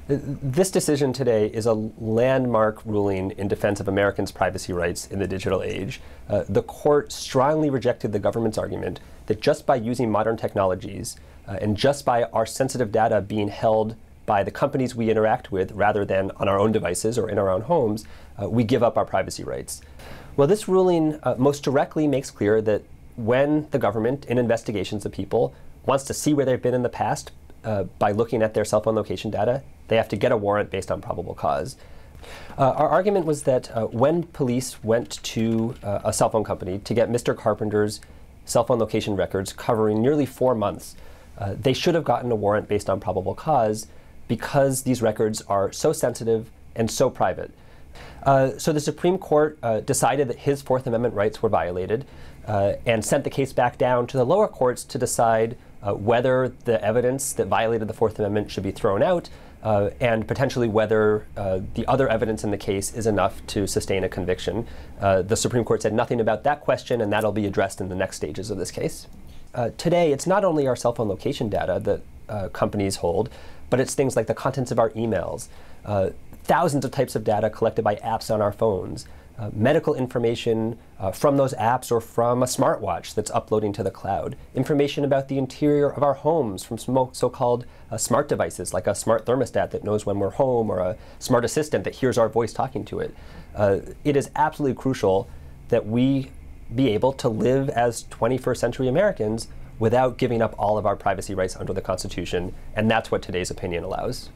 This decision today is a landmark ruling in defense of Americans' privacy rights in the digital age. The court strongly rejected the government's argument that just by using modern technologies and just by our sensitive data being held by the companies we interact with rather than on our own devices or in our own homes, we give up our privacy rights. Well, this ruling most directly makes clear that when the government, in investigations of people, wants to see where they've been in the past by looking at their cell phone location data, they have to get a warrant based on probable cause. Our argument was that when police went to a cell phone company to get Mr. Carpenter's cell phone location records covering nearly 4 months, they should have gotten a warrant based on probable cause because these records are so sensitive and so private. So the Supreme Court decided that his Fourth Amendment rights were violated and sent the case back down to the lower courts to decide whether the evidence that violated the Fourth Amendment should be thrown out and potentially whether the other evidence in the case is enough to sustain a conviction. The Supreme Court said nothing about that question, and that'll be addressed in the next stages of this case. Today, it's not only our cell phone location data that companies hold, but it's things like the contents of our emails, thousands of types of data collected by apps on our phones, medical information from those apps or from a smartwatch that's uploading to the cloud, information about the interior of our homes from so-called smart devices like a smart thermostat that knows when we're home or a smart assistant that hears our voice talking to it. It is absolutely crucial that we be able to live as 21st century Americans without giving up all of our privacy rights under the Constitution, and that's what today's opinion allows.